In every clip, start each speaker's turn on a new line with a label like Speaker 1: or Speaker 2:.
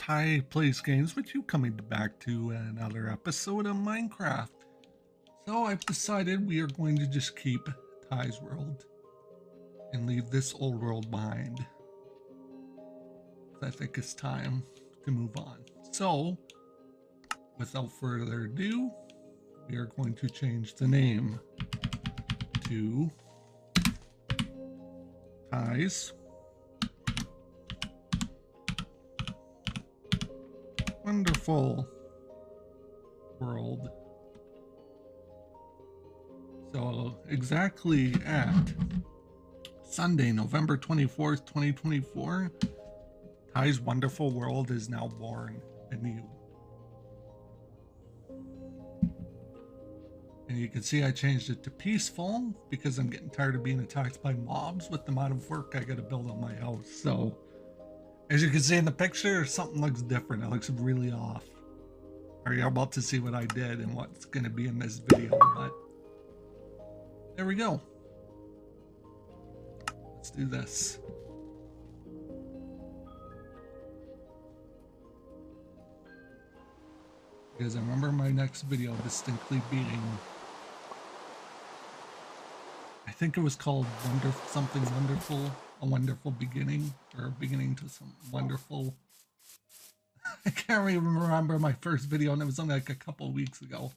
Speaker 1: Ty Plays Games with you, coming back to another episode of Minecraft. So I've decided we are going to just keep Ty's world and leave this old world behind. I think it's time to move on. So, without further ado, we are going to change the name to Ty's Wonderful World. So exactly at Sunday, November 24th, 2024, Ty's Wonderful World is now born anew. And you can see I changed it to peaceful because I'm getting tired of being attacked by mobs with the amount of work I gotta build on my house. So as you can see in the picture, something looks different. It looks really off. Are you about to see what I did and what's going to be in this video? But there we go. Let's do this. Because I remember my next video distinctly being, I think it was called something wonderful. A wonderful beginning, or beginning to some wonderful. I can't even remember my first video, and it was only like a couple weeks ago.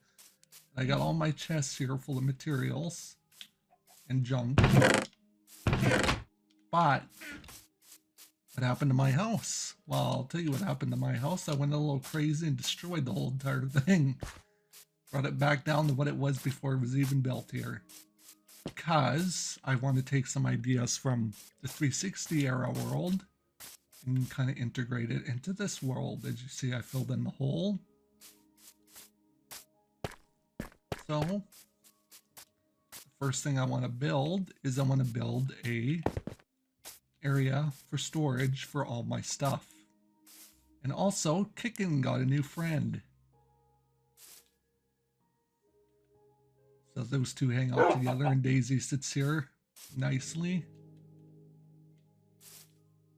Speaker 1: I got all my chests here full of materials and junk. But what happened to my house? Well, I'll tell you what happened to my house. I went a little crazy and destroyed the whole entire thing. Brought it back down to what it was before it was even built here. Because I want to take some ideas from the 360 era world and kind of integrate it into this world. As you see, I filled in the hole. So the first thing I want to build is I want to build a area for storage for all my stuff. And also, Kicken got a new friend. So those two hang out together, and Daisy sits here nicely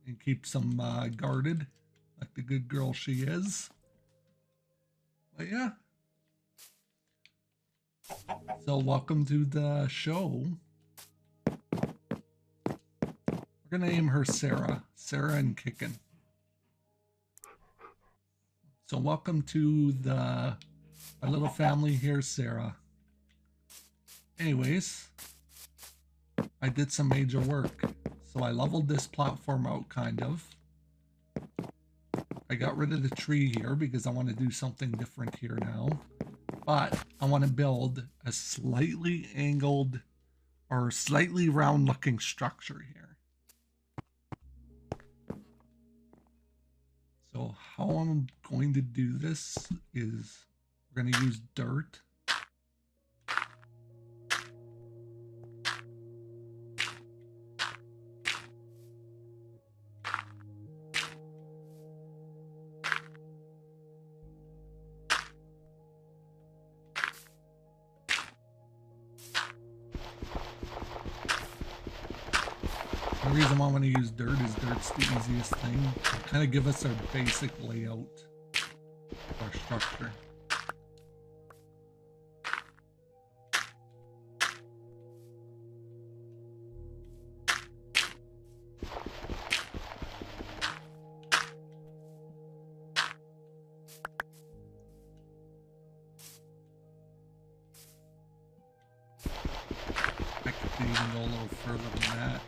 Speaker 1: and keeps them guarded like the good girl she is. But yeah. So welcome to the show. We're gonna name her Sarah. Sarah and Kicken. So welcome to my little family here, Sarah. Anyways, I did some major work. So I leveled this platform out, kind of. I got rid of the tree here because I want to do something different here now. But I want to build a slightly angled or slightly round looking structure here. So how I'm going to do this is we're going to use dirt. The reason why I want to use dirt is dirt's the easiest thing. Kind of give us our basic layout of our structure. I could even go a little further than that.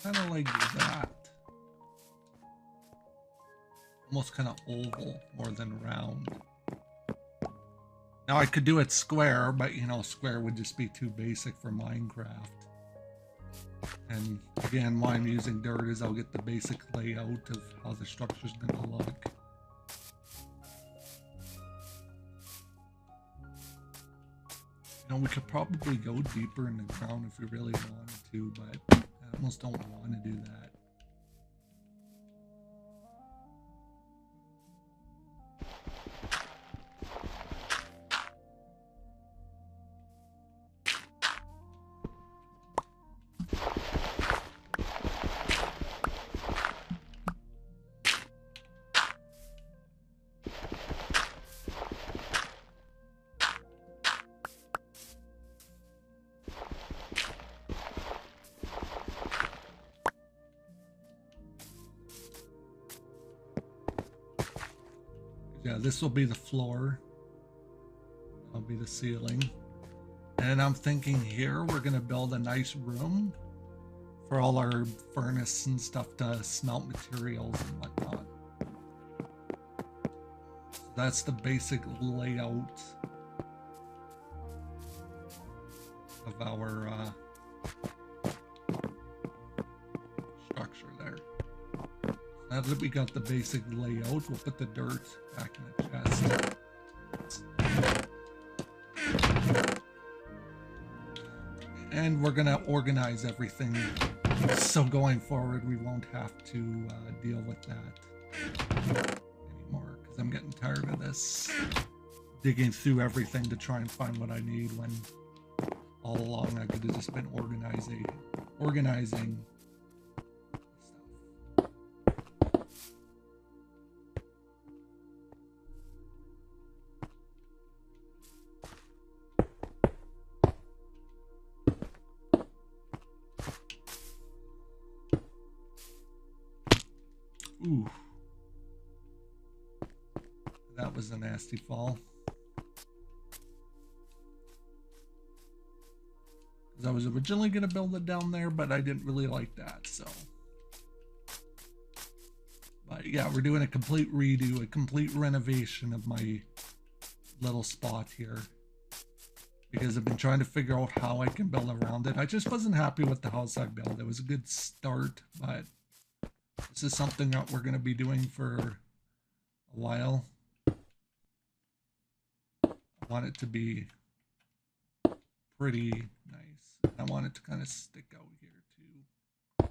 Speaker 1: Kind of like that. Almost kind of oval more than round. Now I could do it square, but you know, square would just be too basic for Minecraft. And again, why I'm using dirt is I'll get the basic layout of how the structure's gonna look. You know, we could probably go deeper in the ground if we really wanted to, but I almost don't want to do that. Yeah, this will be the floor. That'll be the ceiling. And I'm thinking here we're gonna build a nice room for all our furnace and stuff to smelt materials and whatnot. So that's the basic layout of our structure there. Now that we got the basic layout, we'll put the dirt back in the chest. And we're gonna organize everything so going forward we won't have to deal with that anymore, because I'm getting tired of this digging through everything to try and find what I need when all along I could have just been organizing stuff. Ooh. That was a nasty fall. Because I was originally going to build it down there, but I didn't really like that, so. But yeah, we're doing a complete redo, a complete renovation of my little spot here. Because I've been trying to figure out how I can build around it. I just wasn't happy with the house I built. It was a good start, but this is something that we're going to be doing for a while. I want it to be pretty nice. I want it to kind of stick out here too.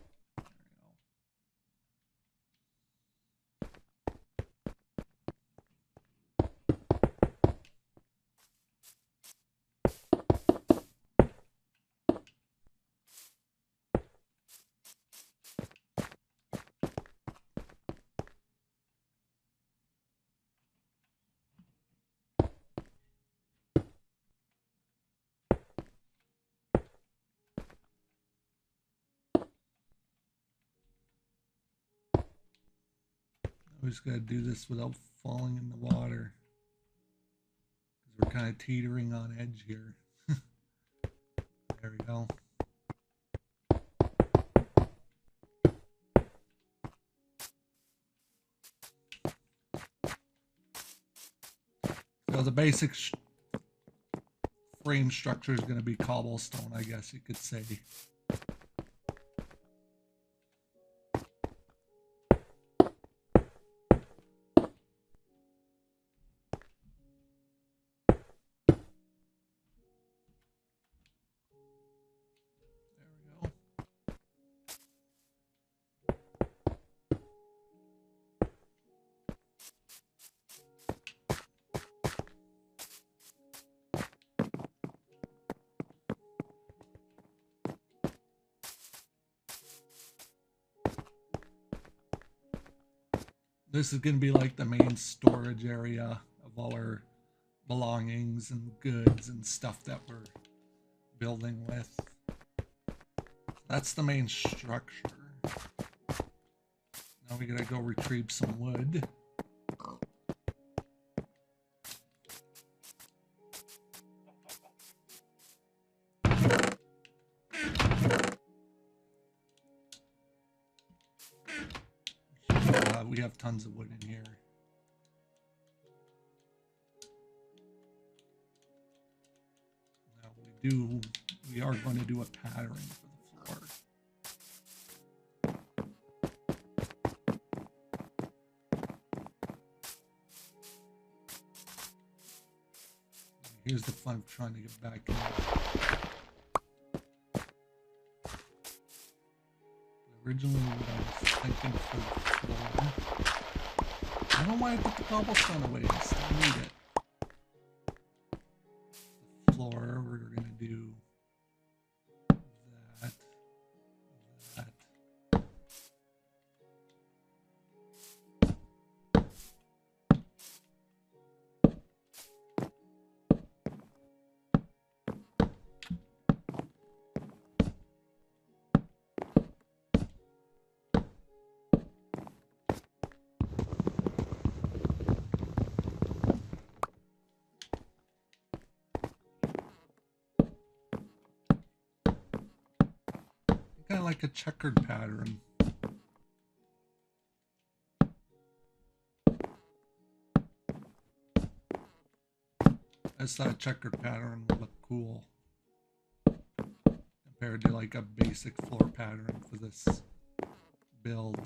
Speaker 1: There we just gotta do this without falling in the water, because we're kind of teetering on edge here. There we go. So the basic frame structure is going to be cobblestone, I guess you could say. This is going to be like the main storage area of all our belongings and goods and stuff that we're building with. That's the main structure. Now we gotta go retrieve some wood. We have tons of wood in here. Now we are going to do a pattern for the floor. Here's the fun of trying to get back in. Originally what I was thinking for the floor. I don't know why I put the cobblestone away. I still need it. The floor, we're gonna do that. Kind of like a checkered pattern. I just thought a checkered pattern would look cool compared to like a basic floor pattern for this build.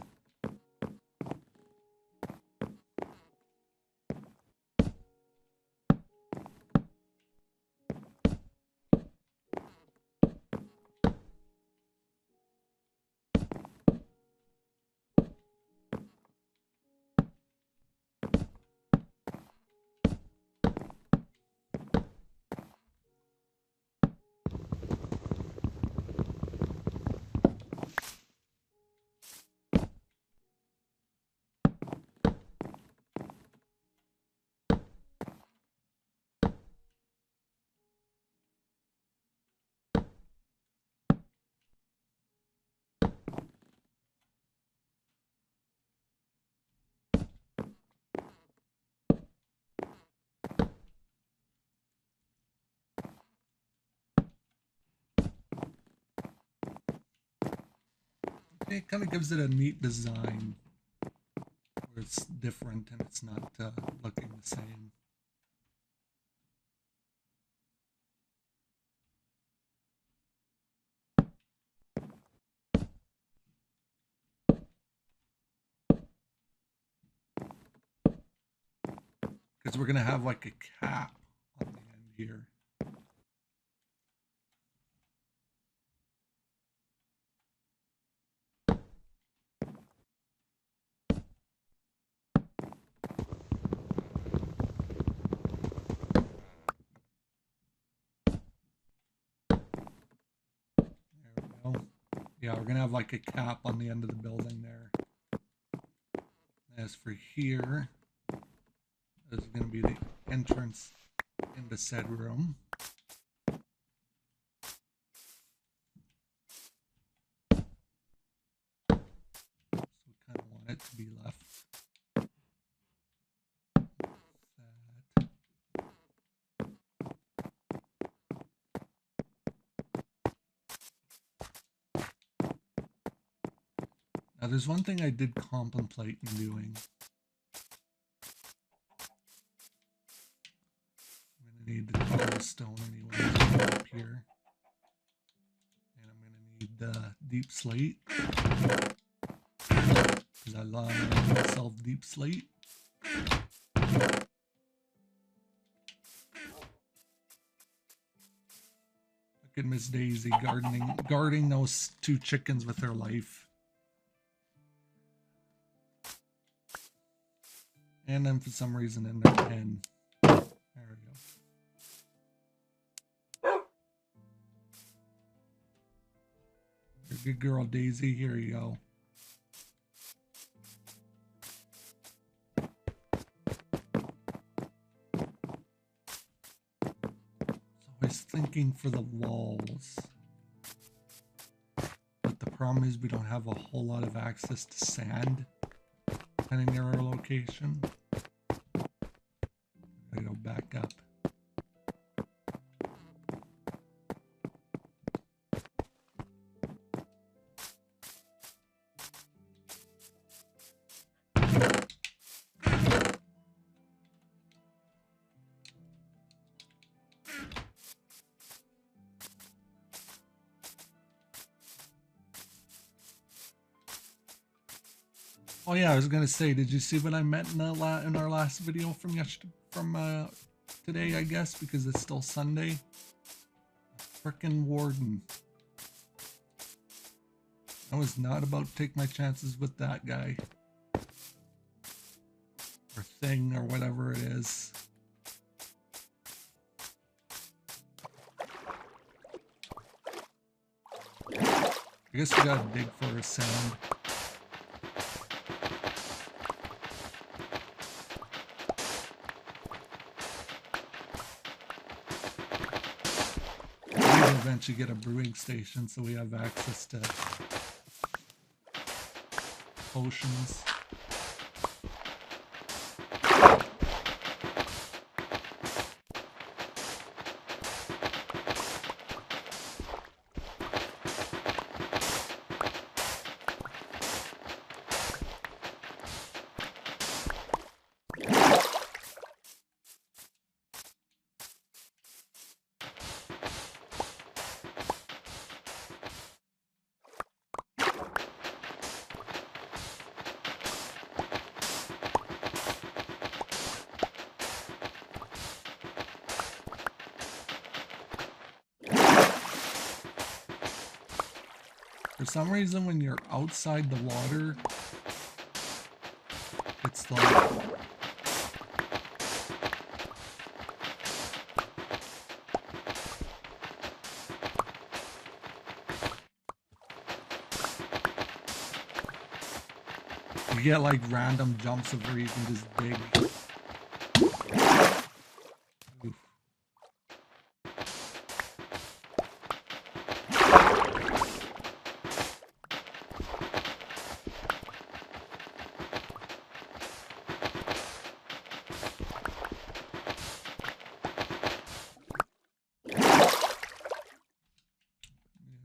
Speaker 1: It kind of gives it a neat design where it's different and it's not looking the same. Because we're going to have like a cap on the end here. Yeah, we're gonna have like a cap on the end of the building there. As for here, this is gonna be the entrance into said room. So we kind of want it to be left. Now, there's one thing I did contemplate in doing. I'm going to need the cobblestone anyway up here. And I'm going to need the deep slate. Because I love myself deep slate. Look at Miss Daisy guarding those two chickens with her life. And then for some reason in their pen. There we go. You're a good girl, Daisy. Here you go. So I was thinking for the walls. But the problem is we don't have a whole lot of access to sand. Depending on our location. I go back up. Oh yeah, I was gonna say, did you see what I meant in our last video from yesterday, today, I guess, because it's still Sunday? Frickin' warden. I was not about to take my chances with that guy. Or thing, or whatever it is. I guess we gotta dig for a sound. Eventually get a brewing station so we have access to potions. some reason when you're outside the water, it's like you get like random jumps of where you can just dig. Oof.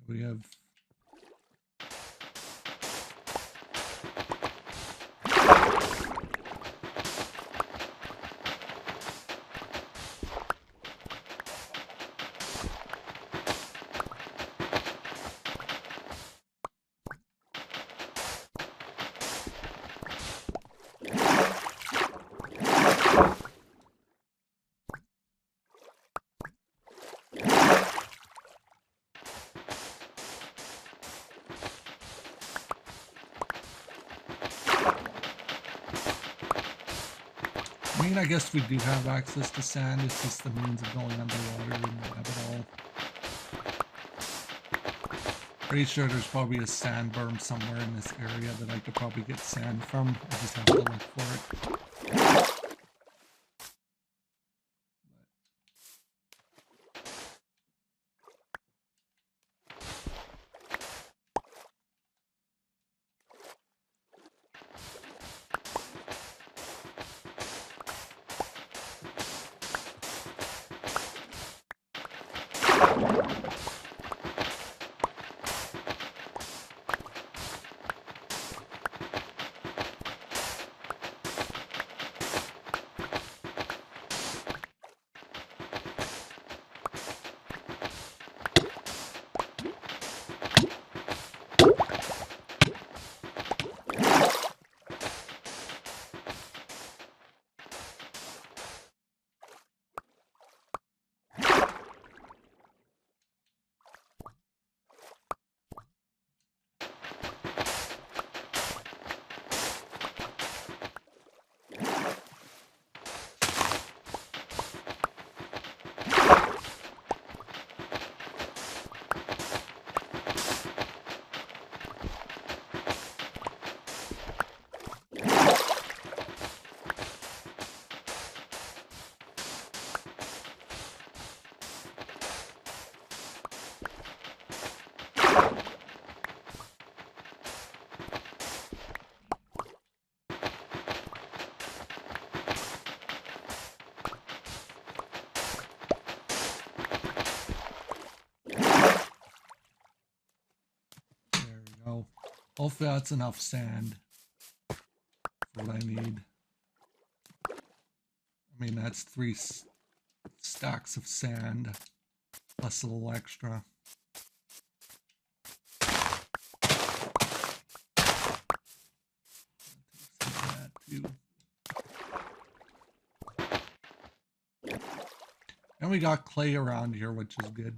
Speaker 1: We have I mean, I guess we do have access to sand. It's just the means of going underwater and we have it all. Pretty sure there's probably a sand berm somewhere in this area that I could probably get sand from. I just have to look for it. Hopefully that's enough sand for what I need. I mean, that's 3 stacks of sand plus a little extra. That too. And we got clay around here, which is good.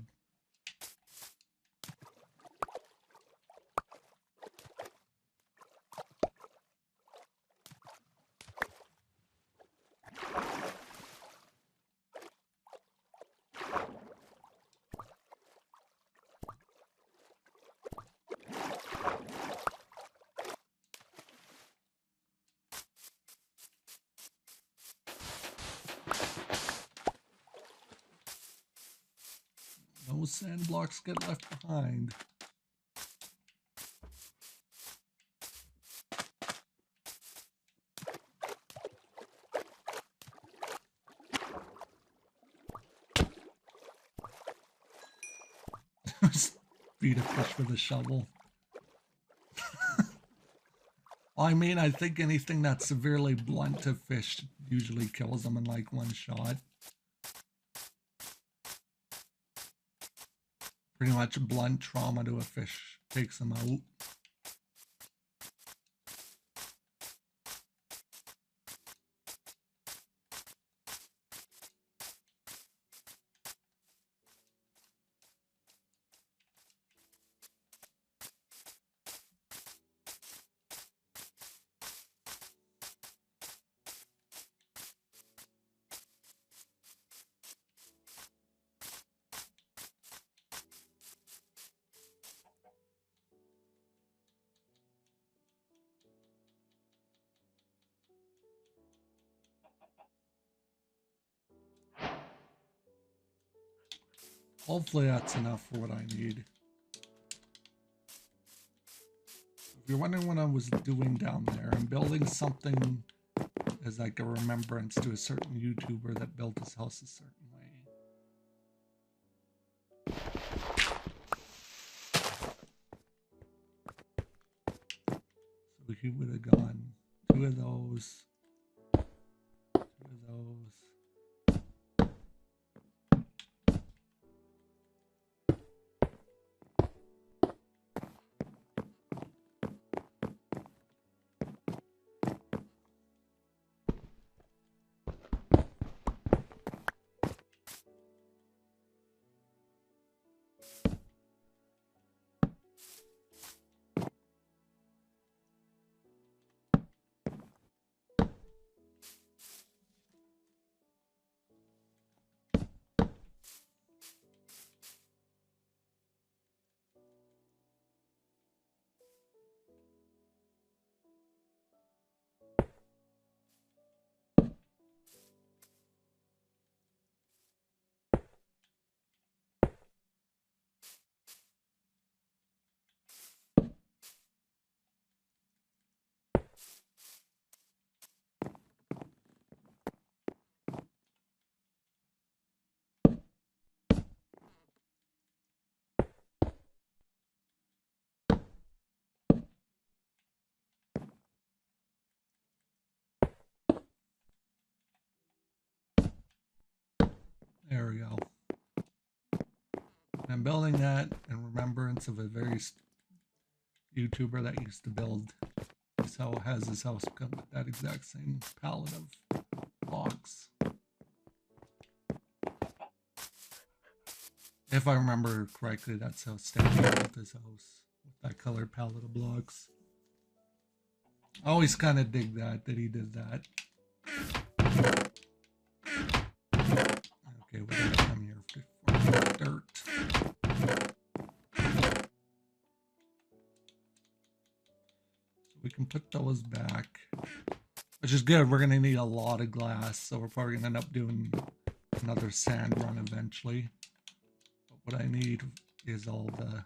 Speaker 1: No sand blocks get left behind. Beat a fish with a shovel. Well, I mean, I think anything that's severely blunt to fish usually kills them in like 1 shot. Pretty much blunt trauma to a fish takes them out. Hopefully that's enough for what I need. If you're wondering what I was doing down there, I'm building something as like a remembrance to a certain YouTuber that built his house a certain way. So he would have gone 2 of those, 2 of those. There we go. I'm building that in remembrance of a very YouTuber that used to build his house, has his house come with that exact same palette of blocks. If I remember correctly, that's how Stan built his house, with that colored palette of blocks. I always kind of dig that he did that. Okay, what do I come here for? Dirt. So we can put those back, which is good. We're gonna need a lot of glass, so we're probably gonna end up doing another sand run eventually. But what I need is all the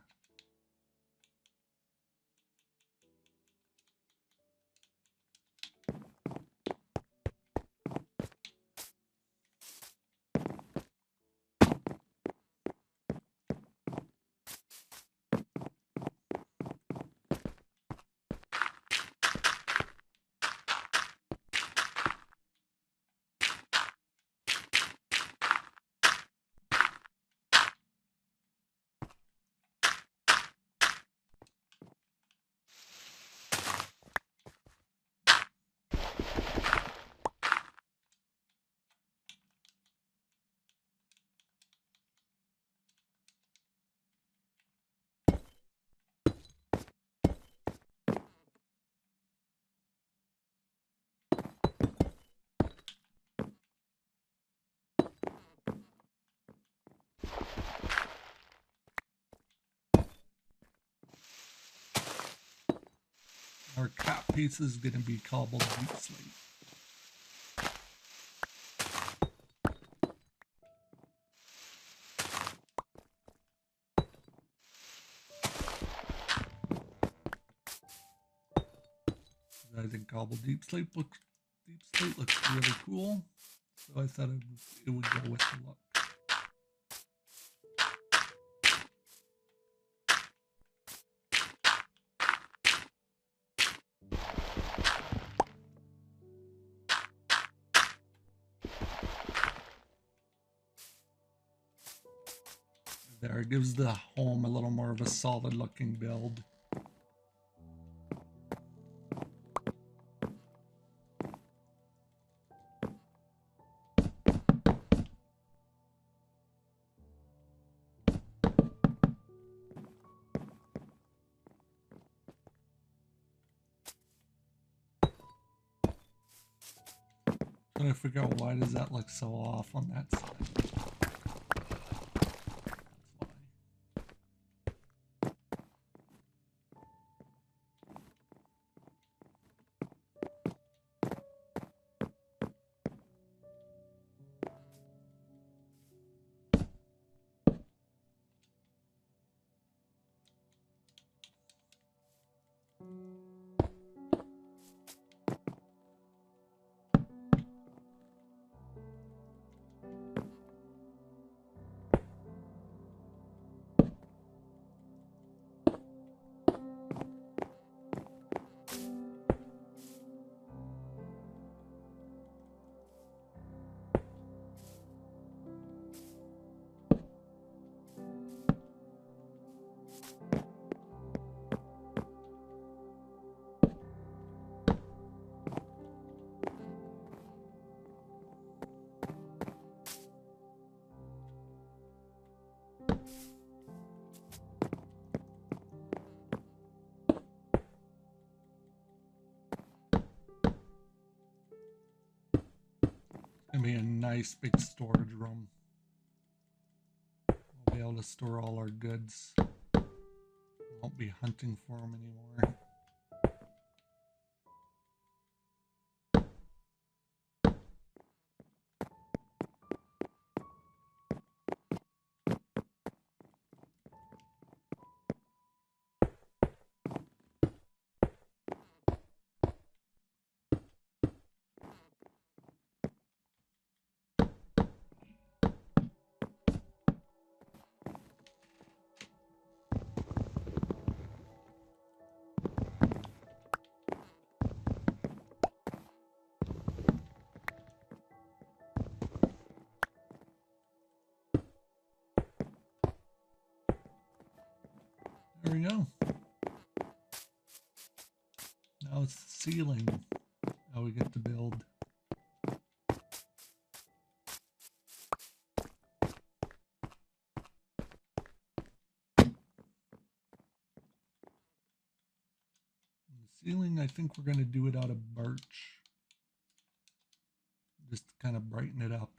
Speaker 1: our cap piece is gonna be cobbled deep slate. I think cobbled deep slate looks really cool, so I thought it would go with the look. There, it gives the home a little more of a solid looking build. Trying to figure out why does that look so off on that side. Gonna be a nice big storage room. We'll be able to store all our goods. Won't be hunting for them anymore. There we go. Now it's the ceiling. How we get to build. The ceiling, I think we're going to do it out of birch. Just to kind of brighten it up.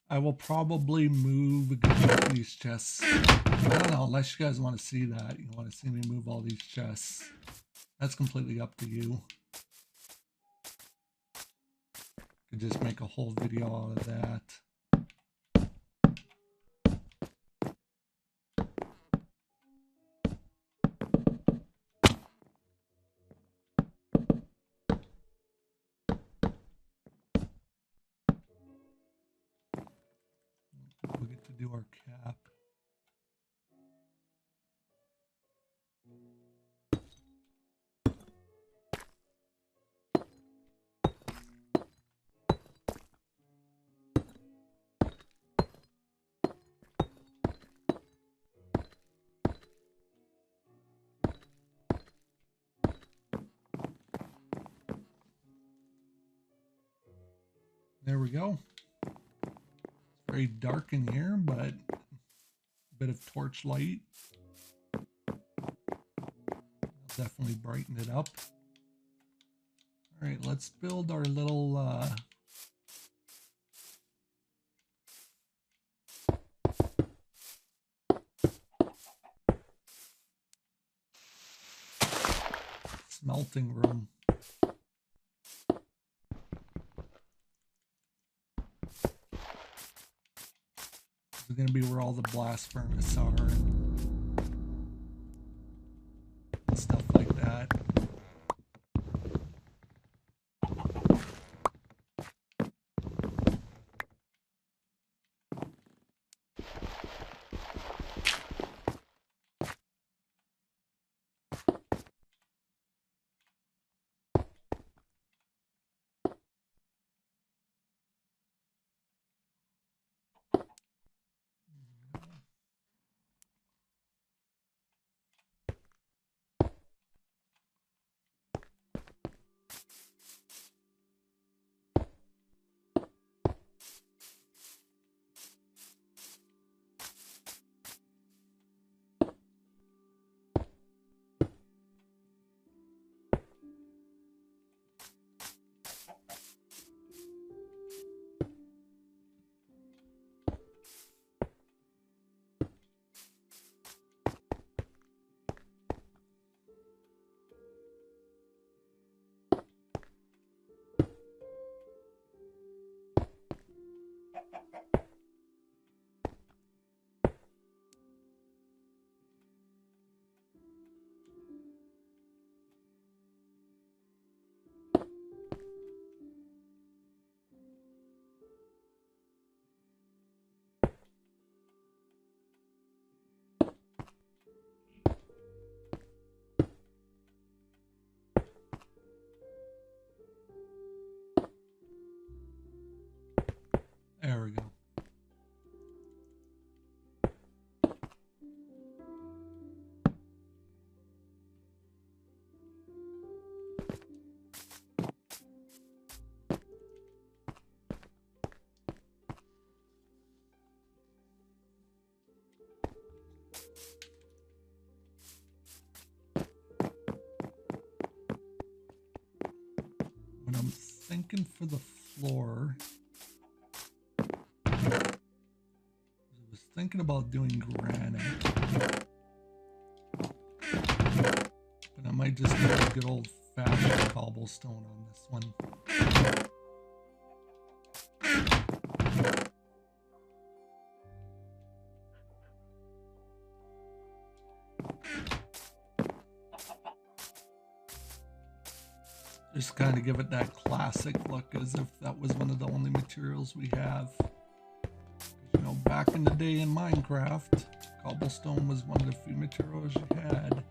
Speaker 1: I will probably move these chests. I don't know, unless you guys want to see that. You want to see me move all these chests. That's completely up to you. Could just make a whole video out of that. We get to do our cap. There we go. It's very dark in here, but a bit of torch light will definitely brighten it up. All right, let's build our little smelting room. This is going to be where all the blast furnace are and stuff like that. There we go. What I'm thinking for the floor, I was thinking about doing granite, but I might just do a good old fashioned cobblestone on this one. Just kind of give it that classic look as if that was one of the only materials we have. You know, back in the day in Minecraft, cobblestone was one of the few materials you had.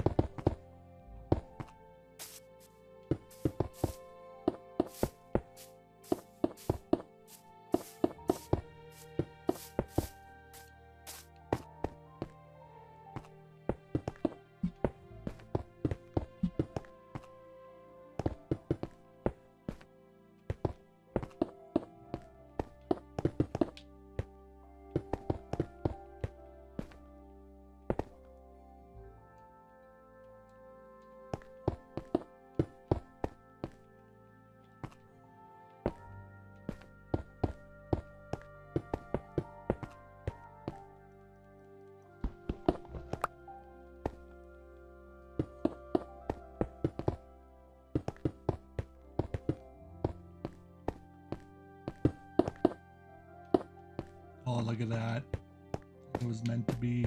Speaker 1: Oh, look at that. It was meant to be.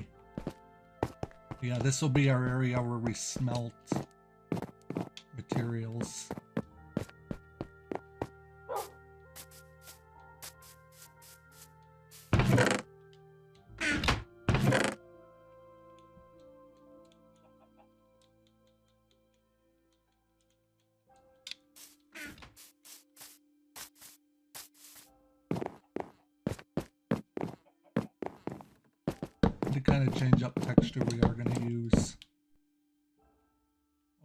Speaker 1: Yeah, this will be our area where we smelt materials. To kind of change up texture, we are going to use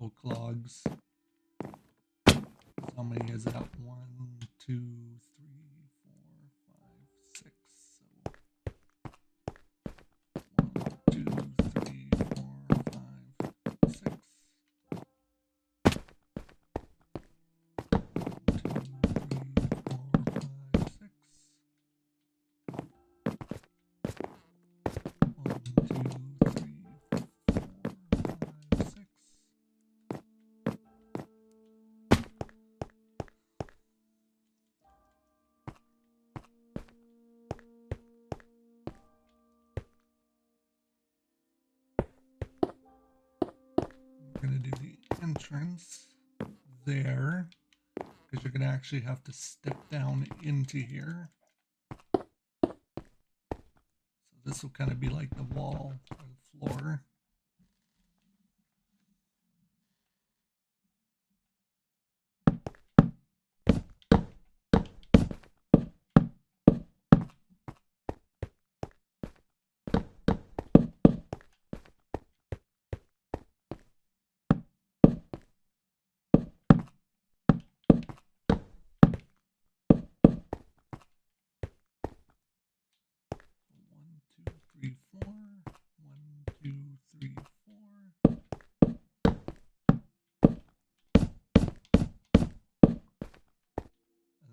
Speaker 1: oak logs. How many is that? 1, 2, 3, 4, 5, 6. So 1, 2, 3, 4, 5, 6. Entrance there, because you're going to actually have to step down into here. So this will kind of be like the wall or the floor.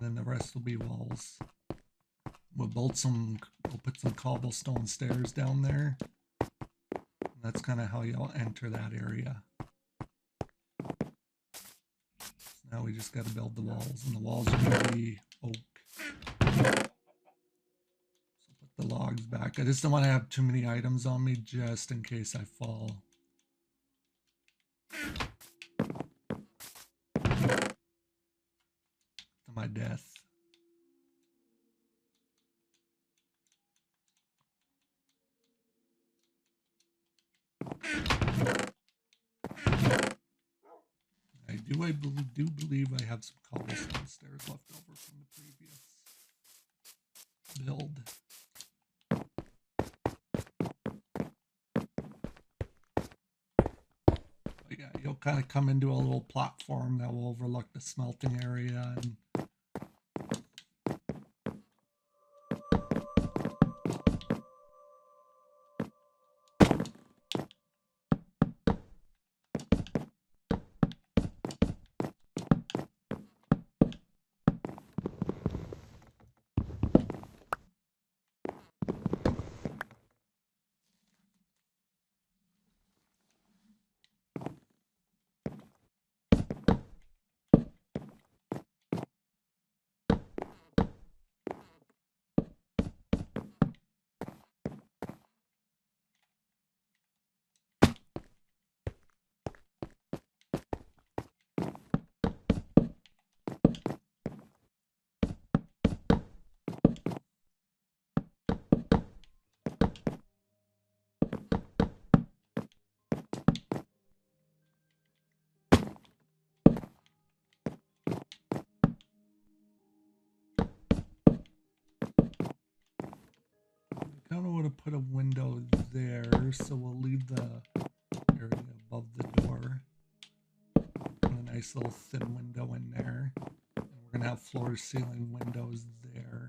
Speaker 1: Then the rest will be walls. We'll put some cobblestone stairs down there. And that's kind of how you'll enter that area. So now we just got to build the walls, and the walls are going to be oak. So put the logs back. I just don't want to have too many items on me just in case I fall. To my death. I do believe I have some cobblestone stairs left over from the previous build. But yeah, you'll kind of come into a little platform that will overlook the smelting area, and I kind of want to put a window there, so we'll leave the area above the door. Put a nice little thin window in there. And we're going to have floor to ceiling windows there.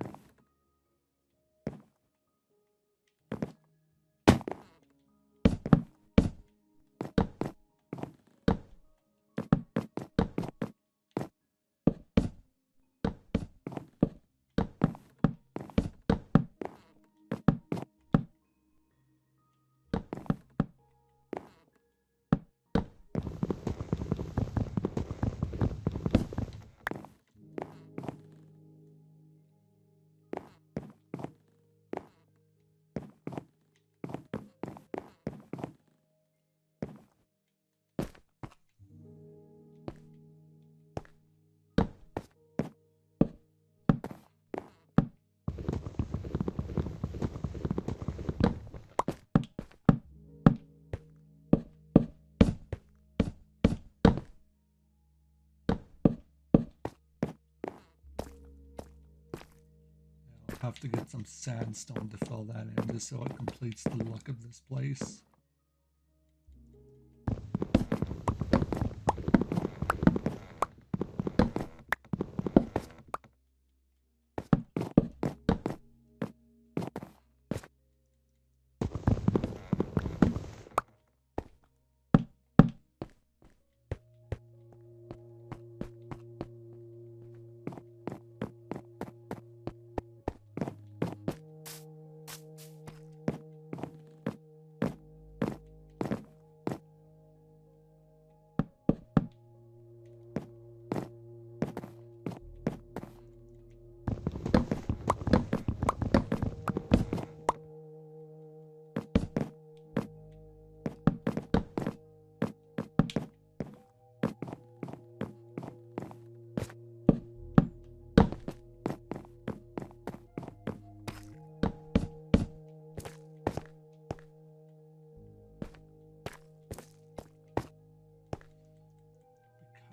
Speaker 1: Have to get some sandstone to fill that in just so it completes the look of this place.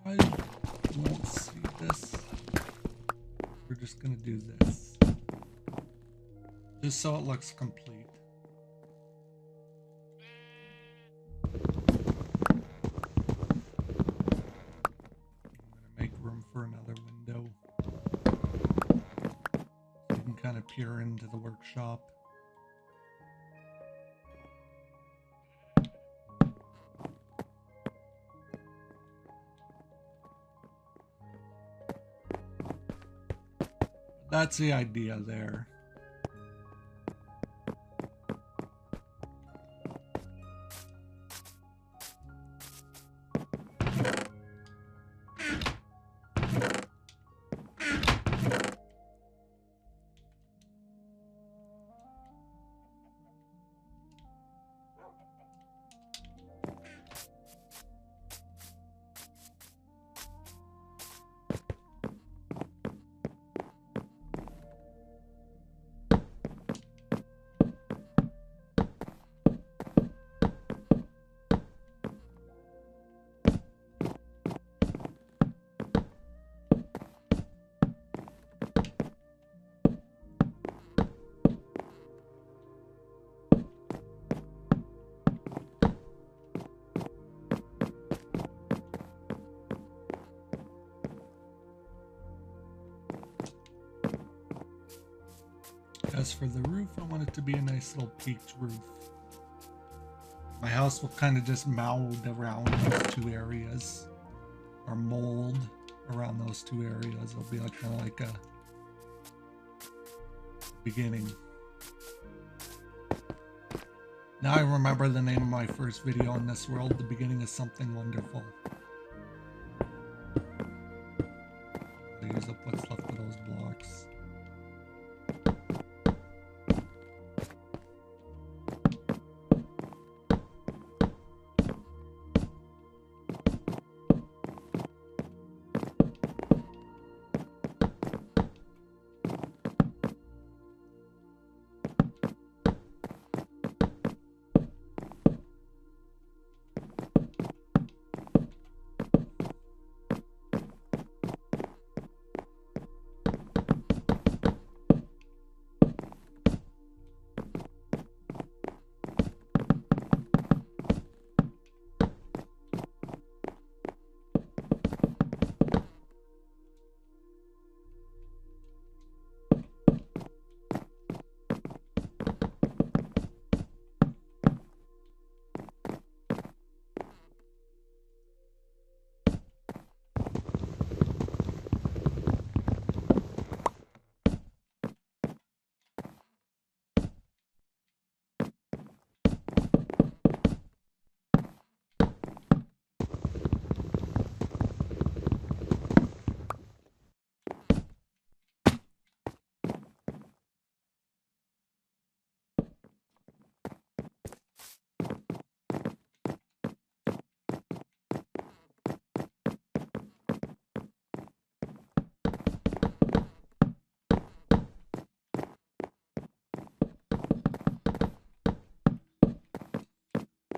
Speaker 1: I won't see this. We're just gonna do this. Just so it looks complete. I'm gonna make room for another window. So you can kind of peer into the workshop. That's the idea there. for the roof, I want it to be a nice little peaked roof. My house will kind of just mold around those two areas, or mold around those two areas. It'll be like kind of like a beginning. Now I remember the name of my first video in this world, The Beginning of Something Wonderful. I'll use up what's left of those blocks.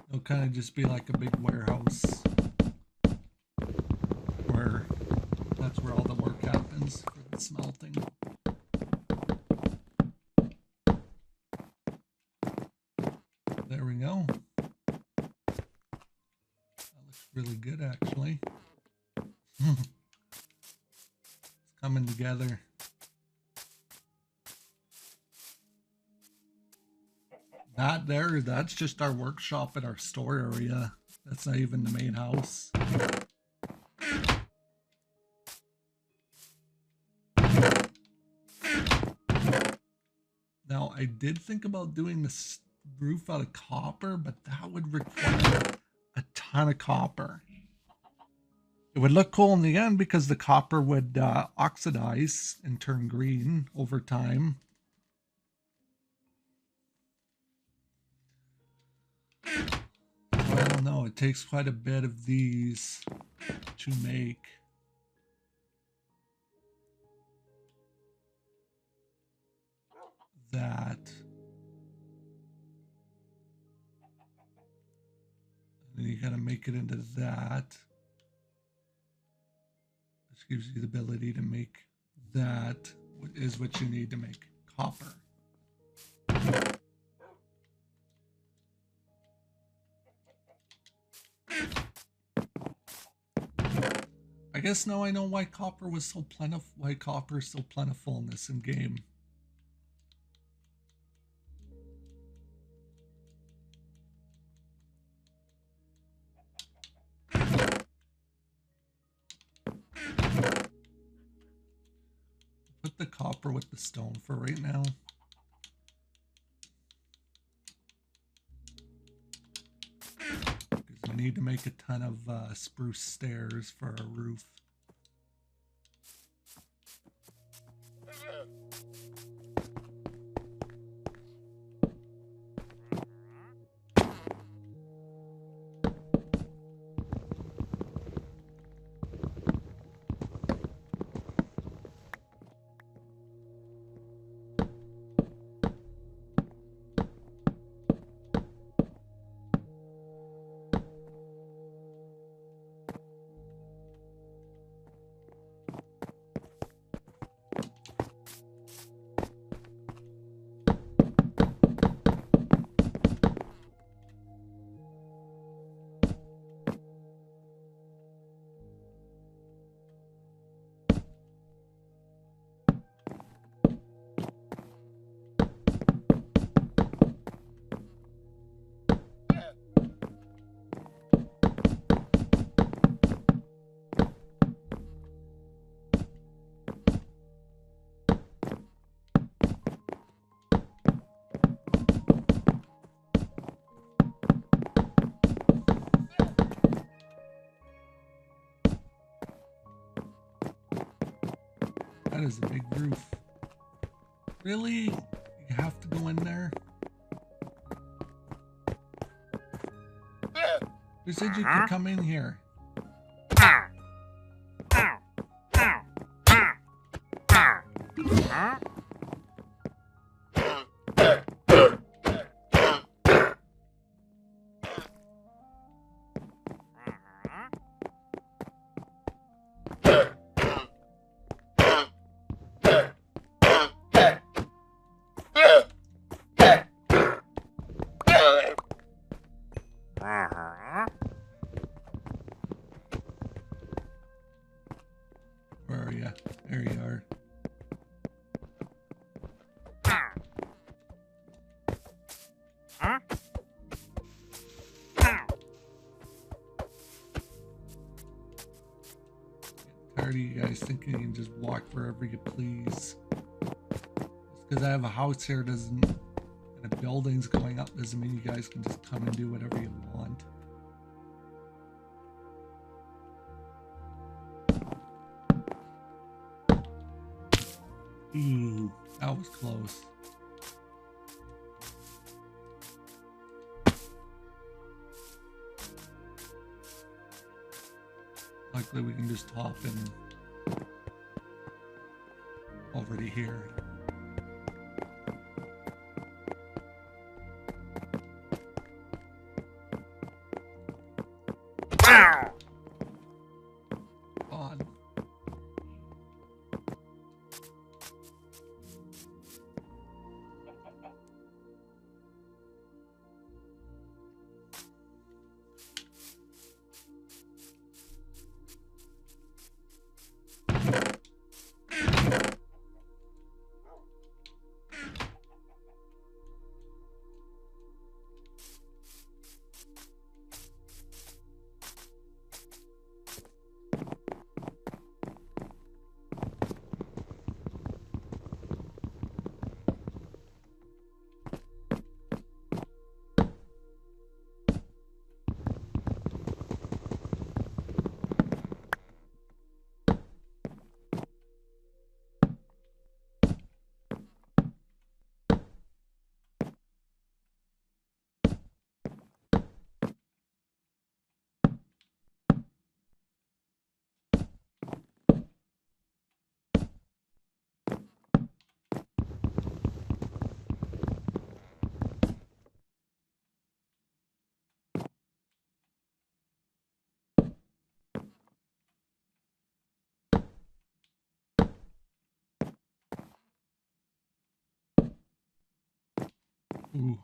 Speaker 1: It'll kind of just be like a big warehouse where that's where all the work happens for the smelting. There we go. That looks really good, actually. It's coming together. That there, that's just our workshop at our store area. That's not even the main house. Now, I did think about doing this roof out of copper, but that would require a ton of copper. It would look cool in the end because the copper would oxidize and turn green over time. I don't know, it takes quite a bit of these to make. That. And then you gotta make it into that. This gives you the ability to make that, is what you need to make copper. I guess now I know why copper was so plentiful. Why copper is so plentiful in this game. Put the copper with the stone for right now. Because we need to make a ton of spruce stairs for our roof. That is a big roof. Really? You have to go in there? Who said you could come in here? Where are you? There you are. Tired of you guys thinking you can just walk wherever you please. Just because I have a house here doesn't, and a building's going up doesn't mean you guys can just come and do whatever you want. Ooh, that was close. Luckily we can just hop in over to here. On. Ooh.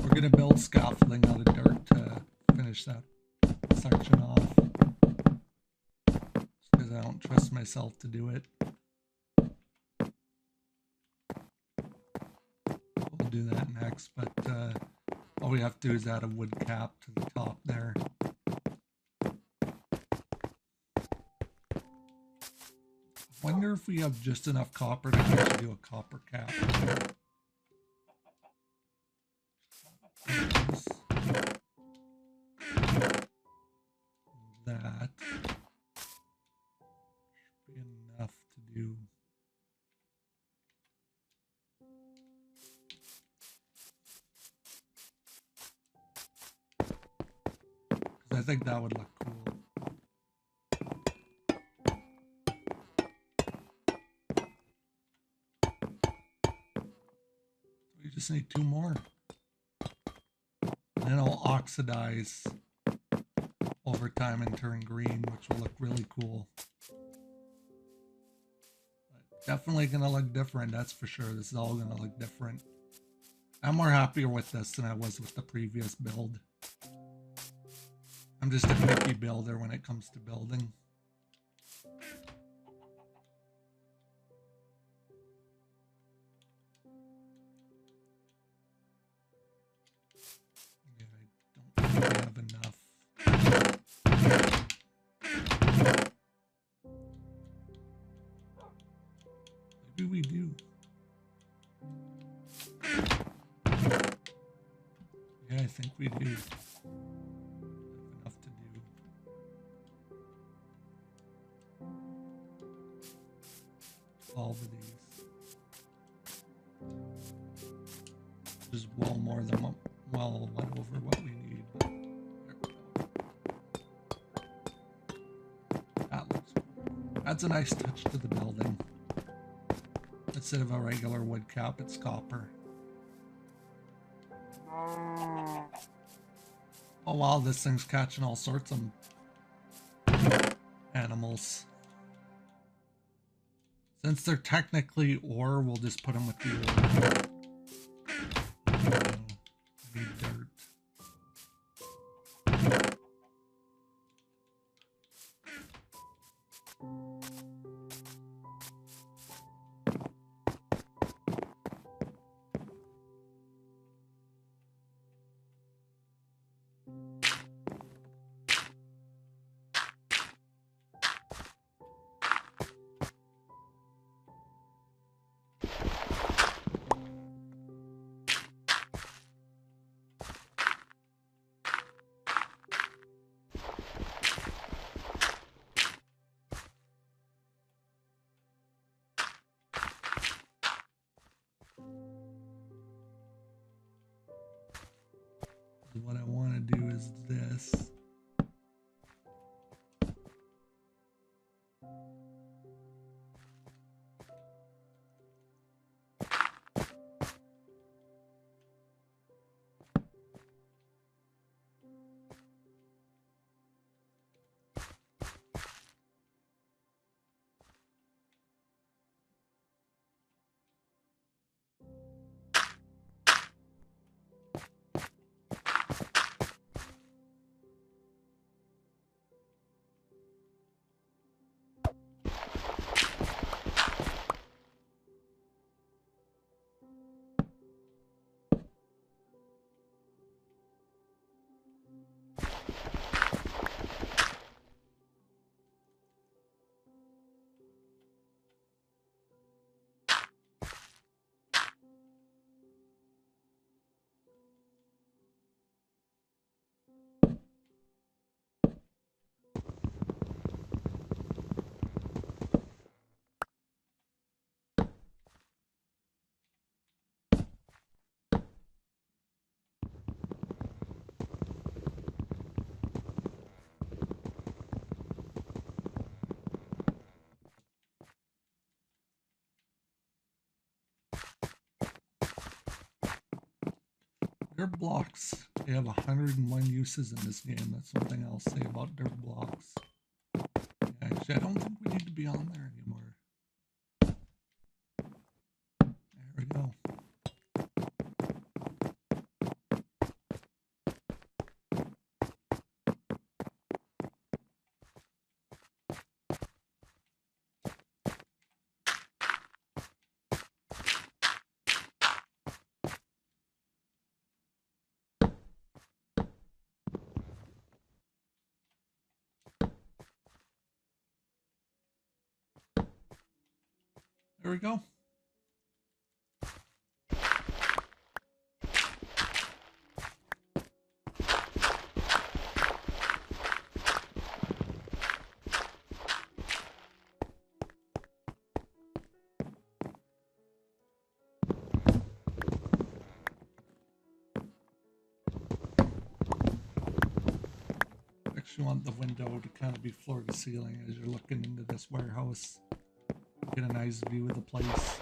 Speaker 1: We're gonna build scaffolding out of dirt to finish that section off. Just because I don't trust myself to do it. We'll do that next, but all we have to do is add a wood cap to the top there. Wonder if we have just enough copper to actually do a copper cap. That should be enough to do. Because I think that would look cool. We just need 2 more. And it'll oxidize over time and turn green, which will look really cool. But definitely gonna look different, that's for sure. This is all gonna look different. I'm more happier with this than I was with the previous build. I'm just a picky builder when it comes to building. do we do? Yeah, I think we do. Have enough to do. All of these. Just well more than what, well over what we need. But there we go. That looks cool. Adds a nice touch to the building. Instead of a regular wood cap, it's copper. Oh wow, this thing's catching all sorts of animals. Since they're technically ore, we'll just put them with the ore. I need dirt. What I want to do is this. Dirt blocks. They have 101 uses in this game. That's something I'll say about dirt blocks. Actually, I don't think we need to be on there anymore. There we go. There we go. Actually want the window to kind of be floor to ceiling as you're looking into this warehouse. Get a nice view of the place.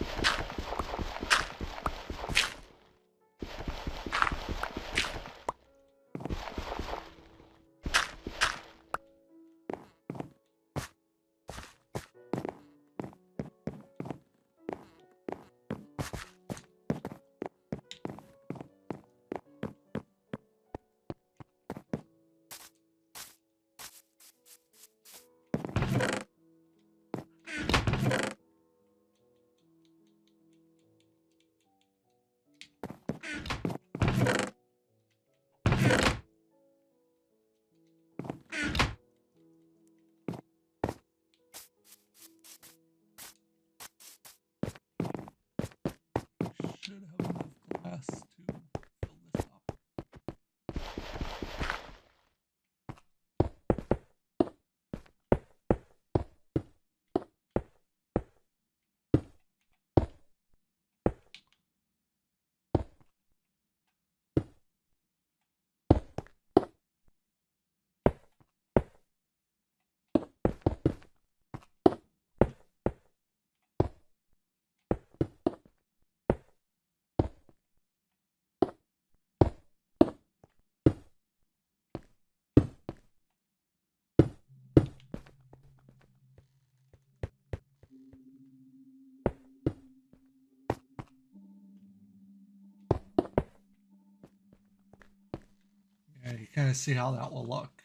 Speaker 1: kind of see how that will look.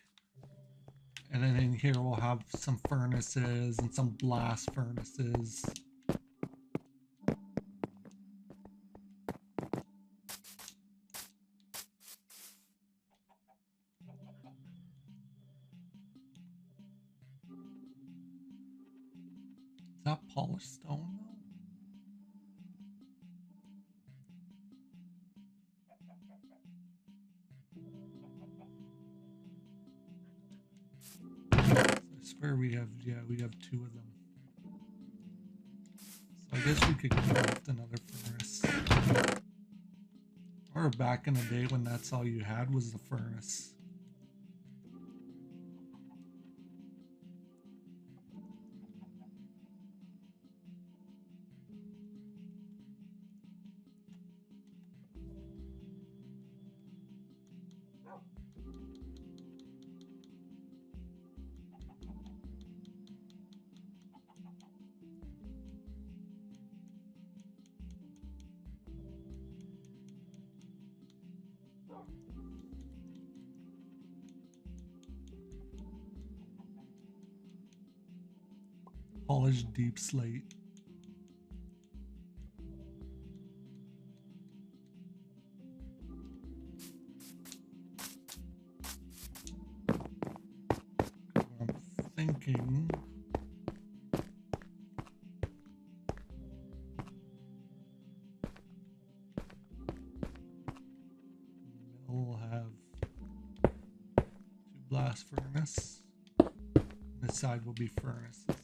Speaker 1: And then in here we'll have some furnaces and some blast furnaces. Is that polished stone though? I swear we have, yeah, we have 2 of them. So I guess we could craft another furnace. Or back in the day when that's all you had was the furnace. Polished deep slate. I'm thinking we'll have 2 blast furnace. This side will be furnaces.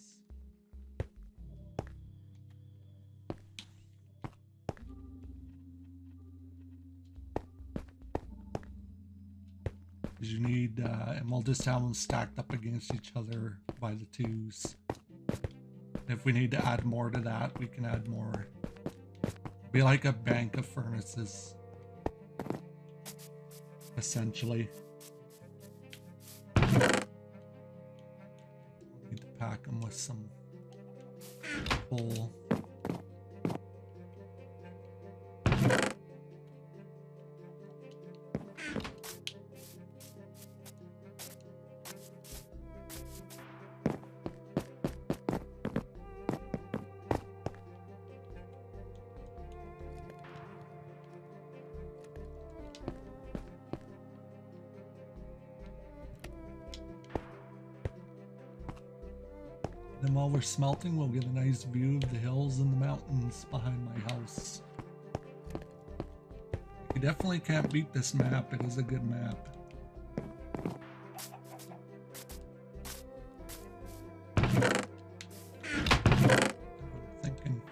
Speaker 1: You need, and we'll just have them stacked up against each other by the 2s. If we need to add more to that, we can add more. Be like a bank of furnaces, essentially. Need to pack them with some coal. Then while we're smelting, we'll get a nice view of the hills and the mountains behind my house. You definitely can't beat this map. It is a good map. I'm thinking I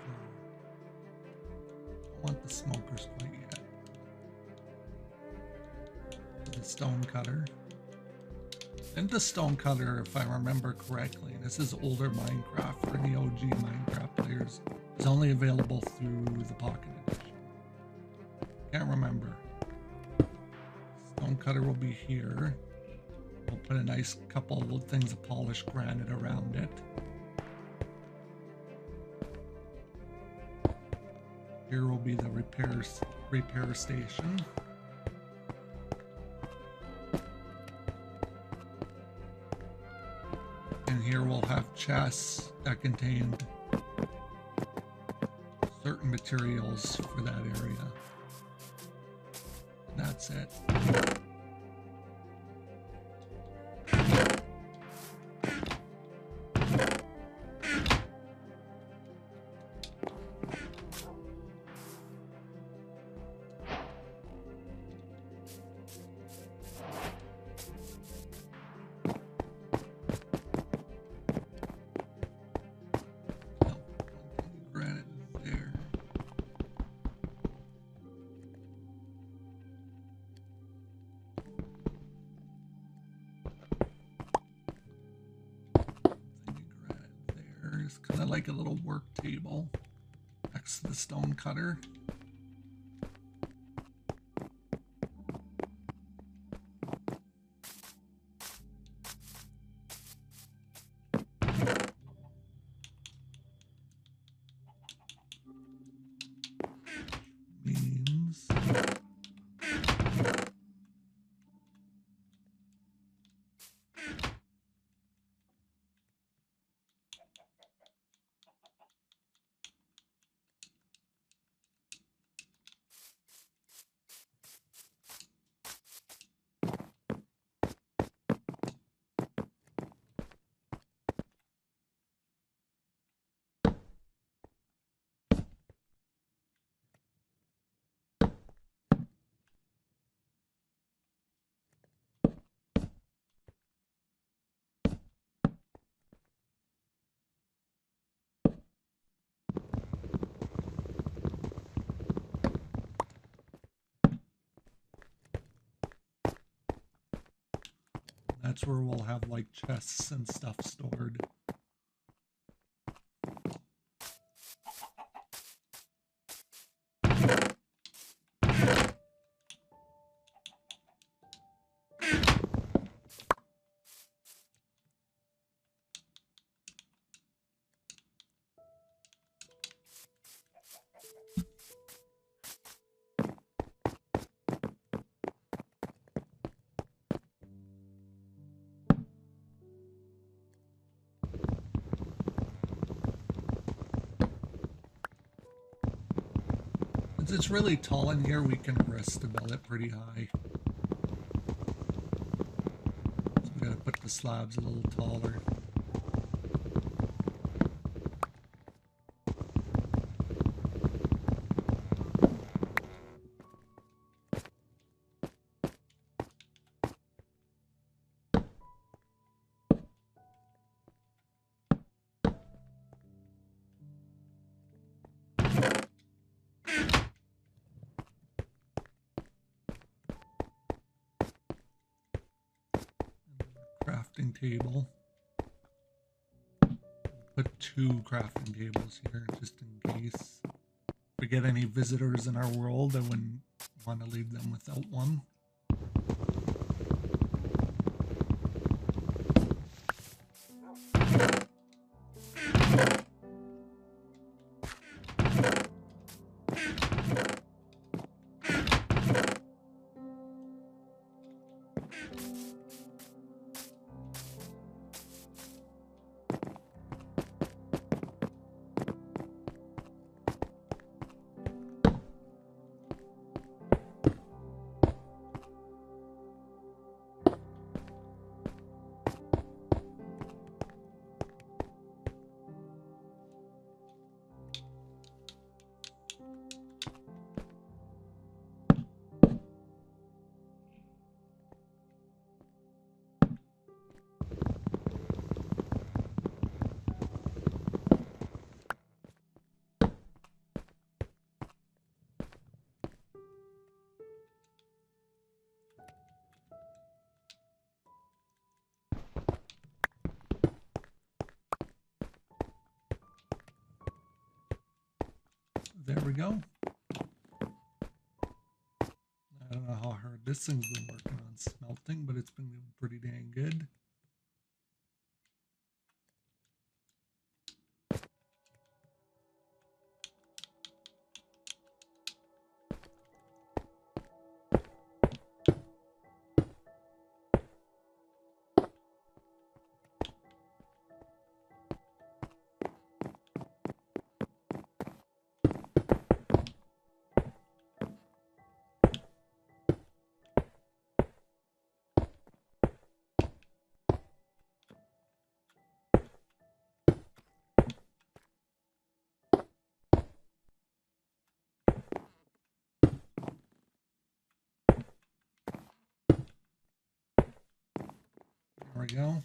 Speaker 1: don't want the smokers quite yet. The stone cutter. And the stone cutter, if I remember correctly, this is older Minecraft for any OG Minecraft players, is only available through the Pocket Edition. Can't remember. Stone cutter will be here. We'll put a nice couple of things of polished granite around it. Here will be the repair station. And here we'll have chests that contain certain materials for that area. And that's it. Kind of like a little work table next to the stone cutter. Means That's where we'll have like chests and stuff stored. Since it's really tall in here, we can risk to build it pretty high. So we gotta put the slabs a little taller. Crafting table. Put 2 crafting tables here just in case. If we get any visitors in our world, I wouldn't want to leave them without one. There we go. I don't know how hard this thing's been working on smelting, but it's been doing pretty dang good. There we go.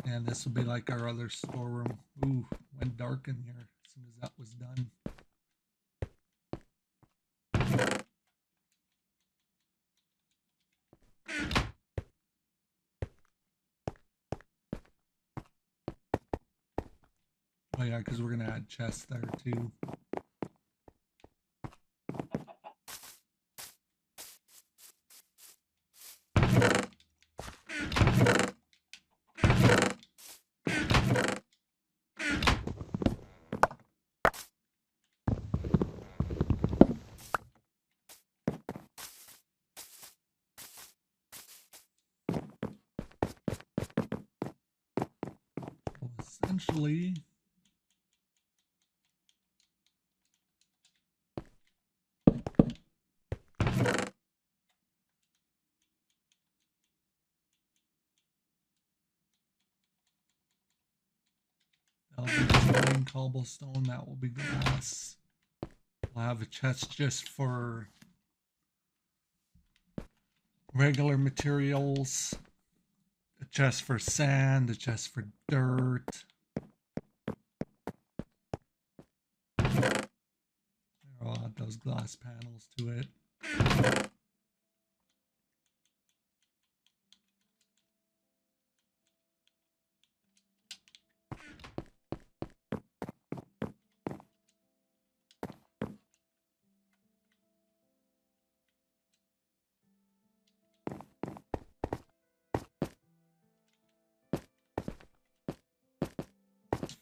Speaker 1: And this will be like our other storeroom. Ooh, went dark in here as soon as that was done. Oh yeah, because we're gonna add chests there too. Essentially, that'll be plain cobblestone, that will be glass. We'll have a chest just for regular materials, a chest for sand, a chest for dirt. I'll add those glass panels to it.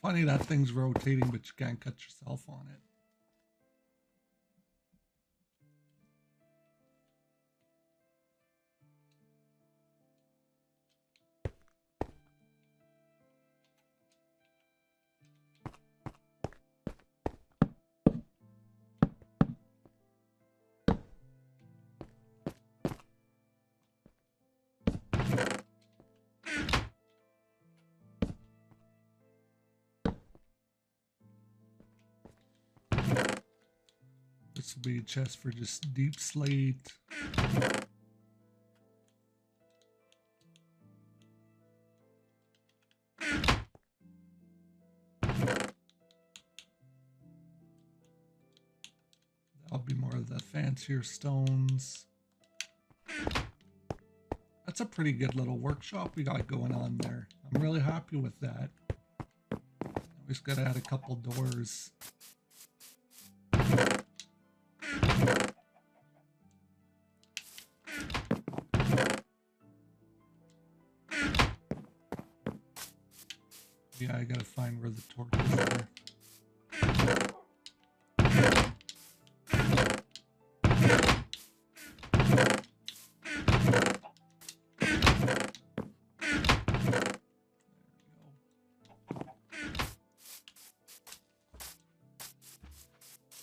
Speaker 1: Funny that thing's rotating, but you can't cut yourself on it. This will be a chest for just deep slate. That'll be more of the fancier stones. That's a pretty good little workshop we got going on there. I'm really happy with that. We just gotta add a couple doors. Yeah, I gotta find where the torches are.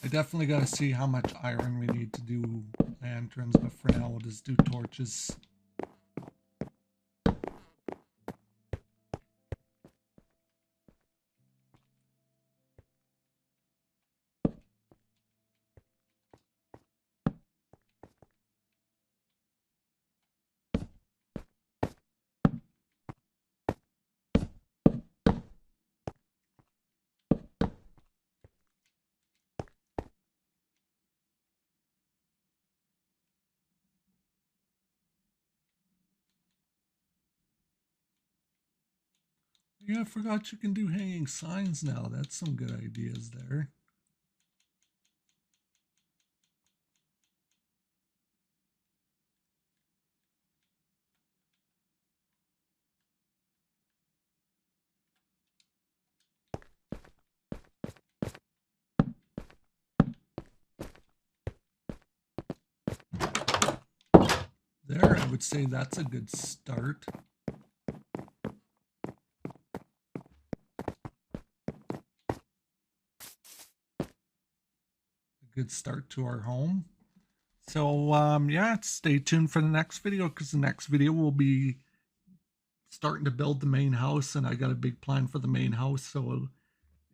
Speaker 1: I definitely gotta see how much iron we need to do lanterns, but for now we'll just do torches. Yeah, I forgot you can do hanging signs now. That's some good ideas there. There, I would say that's a good start. Good start to our home. So yeah, stay tuned for the next video, because the next video will be starting to build the main house, and I got a big plan for the main house so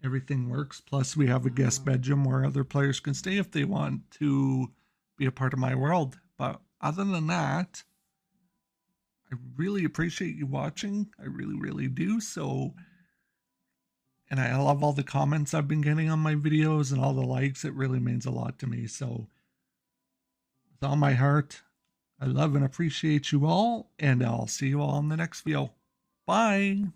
Speaker 1: everything works. Plus we have a guest bedroom where other players can stay if they want to be a part of my world. But other than that, I really appreciate you watching. I really do. So, and I love all the comments I've been getting on my videos and all the likes. It really means a lot to me. So with all my heart, I love and appreciate you all, and I'll see you all in the next video. Bye.